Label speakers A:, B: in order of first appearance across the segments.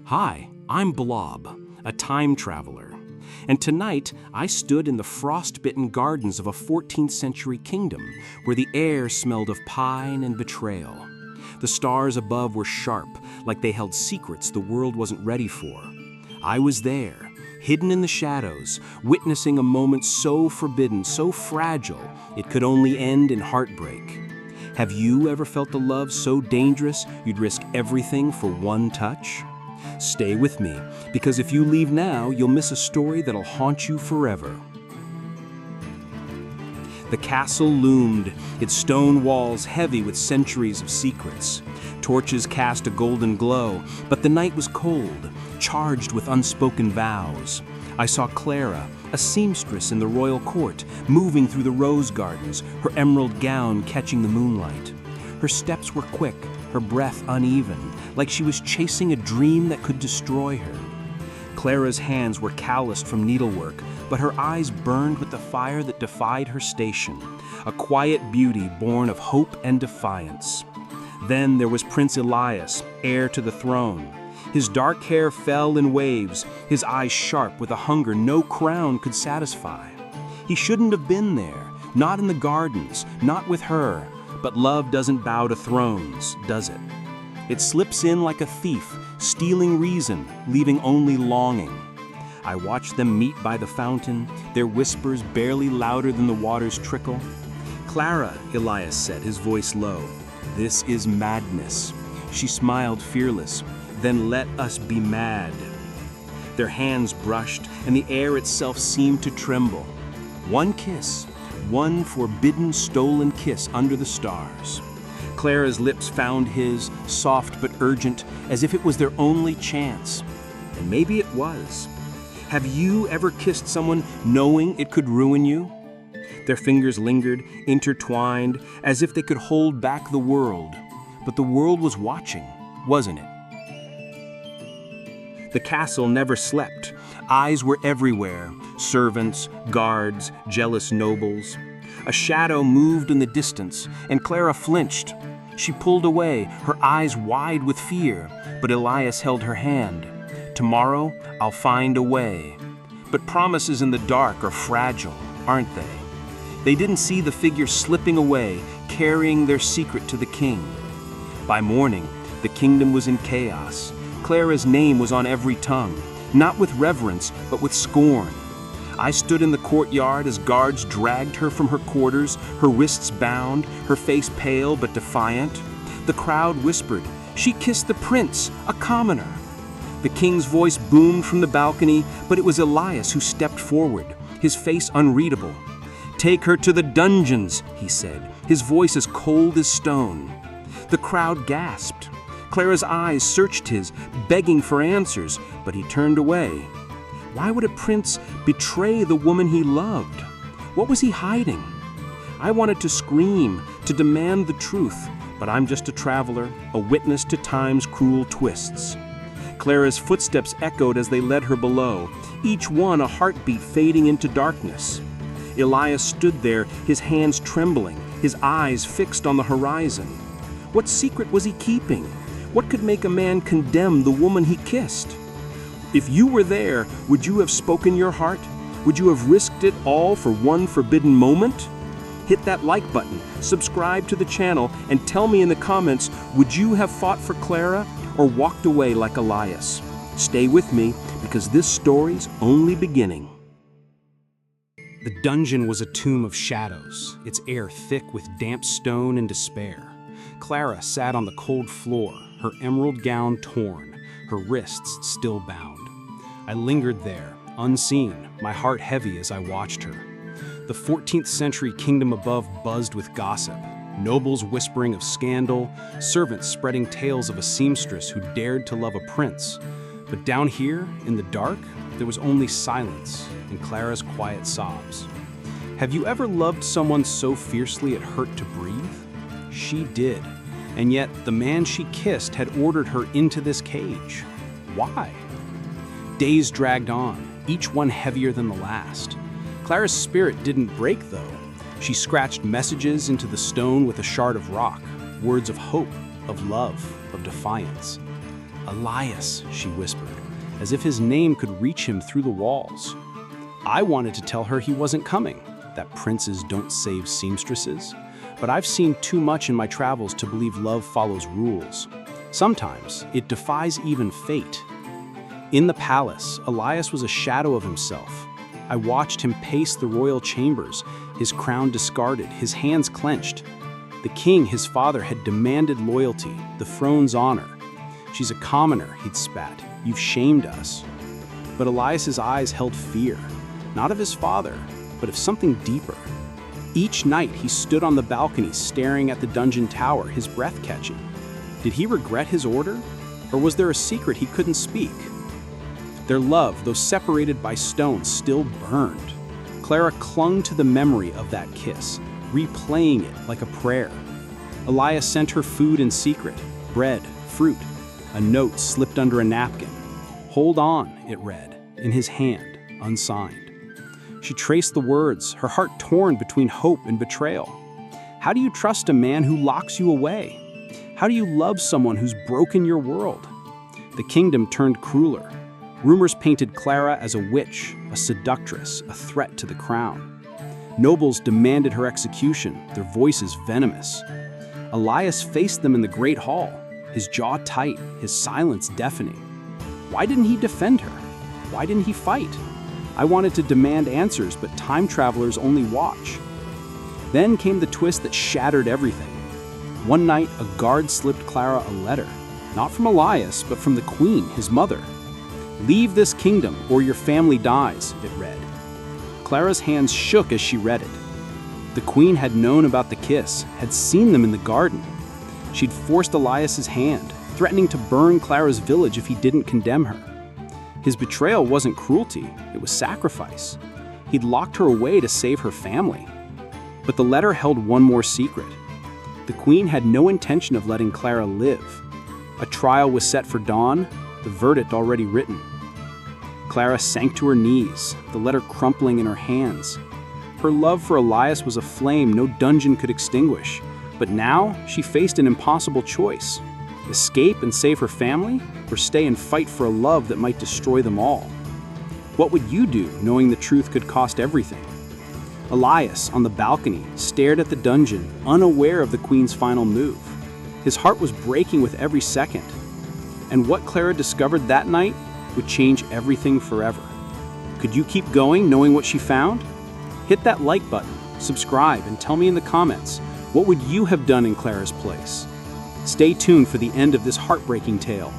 A: Hi, I'm Blob, a time traveler, and tonight I stood in the frost-bitten gardens of a 14th century kingdom where the air smelled of pine and betrayal. The stars above were sharp, like they held secrets the world wasn't ready for. I was there, hidden in the shadows, witnessing a moment so forbidden, so fragile, it could only end in heartbreak. Have you ever felt a love so dangerous you'd risk everything for one touch? Stay with me, because if you leave now, you'll miss a story that'll haunt you forever. The castle loomed, its stone walls heavy with centuries of secrets. Torches cast a golden glow, but the night was cold, charged with unspoken vows. I saw Clara, a seamstress in the royal court, moving through the rose gardens, her emerald gown catching the moonlight. Her steps were quick, her breath uneven, like she was chasing a dream that could destroy her. Clara's hands were calloused from needlework, but her eyes burned with the fire that defied her station, a quiet beauty born of hope and defiance. Then there was Prince Elias, heir to the throne. His dark hair fell in waves, his eyes sharp with a hunger no crown could satisfy. He shouldn't have been there, not in the gardens, not with her, but love doesn't bow to thrones, does it? It slips in like a thief, stealing reason, leaving only longing. I watched them meet by the fountain, their whispers barely louder than the water's trickle. "Clara," Elias said, his voice low, "this is madness." She smiled fearless, "Then let us be mad." Their hands brushed, and the air itself seemed to tremble. One kiss, one forbidden, stolen kiss under the stars. Clara's lips found his, soft but urgent, as if it was their only chance. And maybe it was. Have you ever kissed someone knowing it could ruin you? Their fingers lingered, intertwined, as if they could hold back the world. But the world was watching, wasn't it? The castle never slept. Eyes were everywhere, servants, guards, jealous nobles. A shadow moved in the distance, and Clara flinched. She pulled away, her eyes wide with fear, but Elias held her hand. "Tomorrow, I'll find a way." But promises in the dark are fragile, aren't they? They didn't see the figure slipping away, carrying their secret to the king. By morning, the kingdom was in chaos. Clara's name was on every tongue, not with reverence, but with scorn. I stood in the courtyard as guards dragged her from her quarters, her wrists bound, her face pale but defiant. The crowd whispered, "She kissed the prince, a commoner." The king's voice boomed from the balcony, but it was Elias who stepped forward, his face unreadable. "Take her to the dungeons," he said, his voice as cold as stone. The crowd gasped. Clara's eyes searched his, begging for answers, but he turned away. Why would a prince betray the woman he loved? What was he hiding? I wanted to scream, to demand the truth, but I'm just a traveler, a witness to time's cruel twists. Clara's footsteps echoed as they led her below, each one a heartbeat fading into darkness. Elias stood there, his hands trembling, his eyes fixed on the horizon. What secret was he keeping? What could make a man condemn the woman he kissed? If you were there, would you have spoken your heart? Would you have risked it all for one forbidden moment? Hit that like button, subscribe to the channel, and tell me in the comments, would you have fought for Clara or walked away like Elias? Stay with me, because this story's only beginning. The dungeon was a tomb of shadows, its air thick with damp stone and despair. Clara sat on the cold floor, her emerald gown torn, her wrists still bound. I lingered there, unseen, my heart heavy as I watched her. The 14th century kingdom above buzzed with gossip, nobles whispering of scandal, servants spreading tales of a seamstress who dared to love a prince. But down here, in the dark, there was only silence and Clara's quiet sobs. Have you ever loved someone so fiercely it hurt to breathe? She did. And yet, the man she kissed had ordered her into this cage. Why? Days dragged on, each one heavier than the last. Clara's spirit didn't break, though. She scratched messages into the stone with a shard of rock, words of hope, of love, of defiance.
B: "Elias," she whispered, as if his name could reach him through the walls. I wanted to tell her he wasn't coming, that princes don't save seamstresses, but I've seen too much in my travels to believe love follows rules. Sometimes it defies even fate. In the palace, Elias was a shadow of himself. I watched him pace the royal chambers, his crown discarded, his hands clenched. The king, his father, had demanded loyalty, the throne's honor. "She's a commoner," he'd spat. "You've shamed us." But Elias's eyes held fear, not of his father, but of something deeper. Each night he stood on the balcony staring at the dungeon tower, his breath catching. Did he regret his order? Or was there a secret he couldn't speak? Their love, though separated by stone, still burned. Clara clung to the memory of that kiss, replaying it like a prayer. Elias sent her food in secret, bread, fruit. A note slipped under a napkin. "Hold on," it read, in his hand, unsigned. She traced the words, her heart torn between hope and betrayal. How do you trust a man who locks you away? How do you love someone who's broken your world? The kingdom turned crueler. Rumors painted Clara as a witch, a seductress, a threat to the crown. Nobles demanded her execution, their voices venomous. Elias faced them in the great hall, his jaw tight, his silence deafening. Why didn't he defend her? Why didn't he fight? I wanted to demand answers, but time travelers only watch. Then came the twist that shattered everything. One night, a guard slipped Clara a letter, not from Elias, but from the queen, his mother. "Leave this kingdom, or your family dies," it read. Clara's hands shook as she read it. The queen had known about the kiss, had seen them in the garden. She'd forced Elias's hand, threatening to burn Clara's village if he didn't condemn her. His betrayal wasn't cruelty, it was sacrifice. He'd locked her away to save her family. But the letter held one more secret. The queen had no intention of letting Clara live. A trial was set for dawn, the verdict already written. Clara sank to her knees, the letter crumpling in her hands. Her love for Elias was a flame no dungeon could extinguish, but now she faced an impossible choice. Escape and save her family, or stay and fight for a love that might destroy them all? What would you do, knowing the truth could cost everything? Elias, on the balcony, stared at the dungeon, unaware of the queen's final move. His heart was breaking with every second. And what Clara discovered that night would change everything forever. Could you keep going, knowing what she found? Hit that like button, subscribe, and tell me in the comments, what would you have done in Clara's place? Stay tuned for the end of this heartbreaking tale.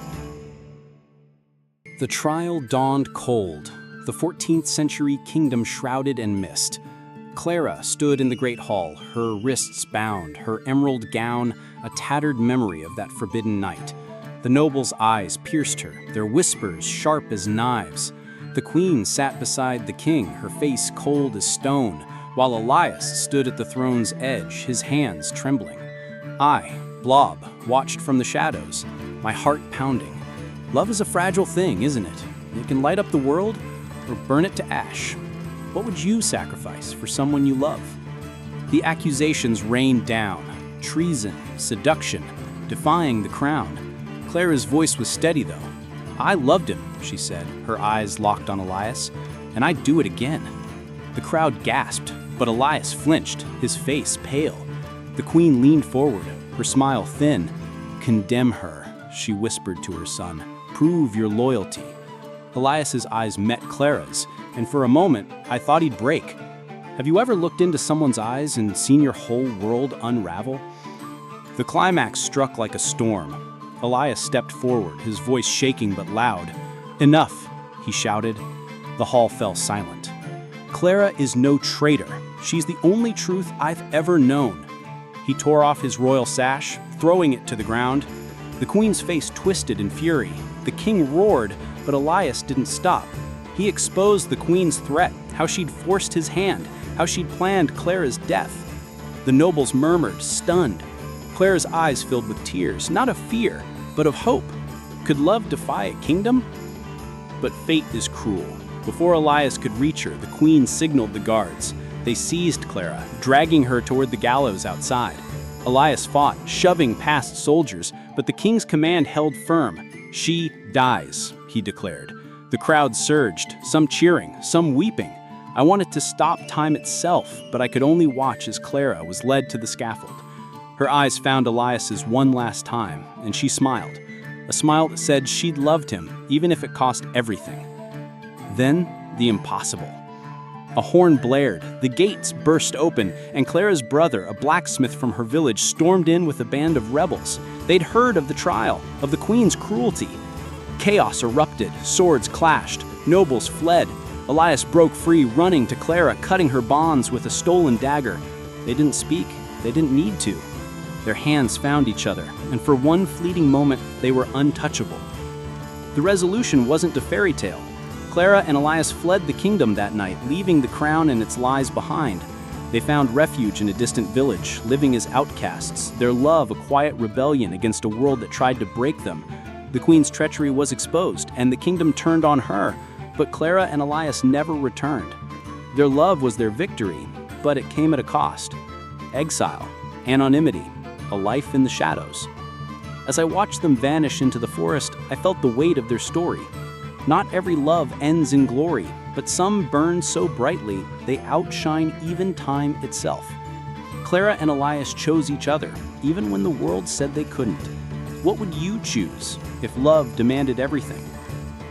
B: The trial dawned cold, the 14th century kingdom shrouded in mist. Clara stood in the great hall, her wrists bound, her emerald gown a tattered memory of that forbidden night. The nobles' eyes pierced her, their whispers sharp as knives. The queen sat beside the king, her face cold as stone, while Elias stood at the throne's edge, his hands trembling. I, Blob, watched from the shadows, my heart pounding. Love is a fragile thing, isn't it? It can light up the world or burn it to ash. What would you sacrifice for someone you love? The accusations rained down. Treason, seduction, defying the crown. Clara's voice was steady, though. "I loved him," she said, her eyes locked on Elias, "and I'd do it again." The crowd gasped, but Elias flinched, his face pale. The queen leaned forward, her smile thin. "Condemn her," she whispered to her son. "Prove your loyalty." Elias's eyes met Clara's, and for a moment, I thought he'd break. Have you ever looked into someone's eyes and seen your whole world unravel? The climax struck like a storm. Elias stepped forward, his voice shaking but loud. "Enough," he shouted. The hall fell silent. "Clara is no traitor. She's the only truth I've ever known." He tore off his royal sash, throwing it to the ground. The queen's face twisted in fury. The king roared, but Elias didn't stop. He exposed the queen's threat, how she'd forced his hand, how she'd planned Clara's death. The nobles murmured, stunned. Clara's eyes filled with tears, not of fear, but of hope. Could love defy a kingdom? But fate is cruel. Before Elias could reach her, the queen signaled the guards. They seized Clara, dragging her toward the gallows outside. Elias fought, shoving past soldiers, but the king's command held firm. "She dies," he declared. The crowd surged, some cheering, some weeping. I wanted to stop time itself, but I could only watch as Clara was led to the scaffold. Her eyes found Elias's one last time, and she smiled. A smile that said she'd loved him, even if it cost everything. Then, the impossible. A horn blared, the gates burst open, and Clara's brother, a blacksmith from her village, stormed in with a band of rebels. They'd heard of the trial, of the queen's cruelty. Chaos erupted, swords clashed, nobles fled. Elias broke free, running to Clara, cutting her bonds with a stolen dagger. They didn't speak, they didn't need to. Their hands found each other, and for one fleeting moment, they were untouchable. The resolution wasn't a fairy tale. Clara and Elias fled the kingdom that night, leaving the crown and its lies behind. They found refuge in a distant village, living as outcasts, their love a quiet rebellion against a world that tried to break them. The queen's treachery was exposed, and the kingdom turned on her, but Clara and Elias never returned. Their love was their victory, but it came at a cost. Exile, anonymity, a life in the shadows. As I watched them vanish into the forest, I felt the weight of their story. Not every love ends in glory, but some burn so brightly they outshine even time itself. Clara and Elias chose each other, even when the world said they couldn't. What would you choose if love demanded everything?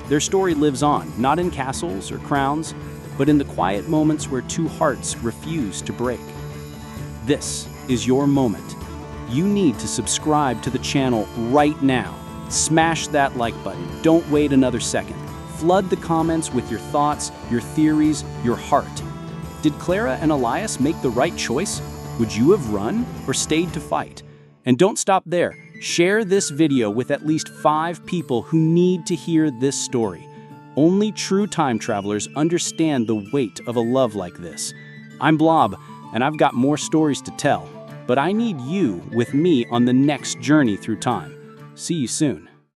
B: Their story lives on, not in castles or crowns, but in the quiet moments where two hearts refuse to break. This is your moment. You need to subscribe to the channel right now. Smash that like button. Don't wait another second. Flood the comments with your thoughts, your theories, your heart. Did Clara and Elias make the right choice? Would you have run or stayed to fight? And don't stop there. Share this video with at least 5 people who need to hear this story. Only true time travelers understand the weight of a love like this. I'm Blob, and I've got more stories to tell. But I need you with me on the next journey through time. See you soon.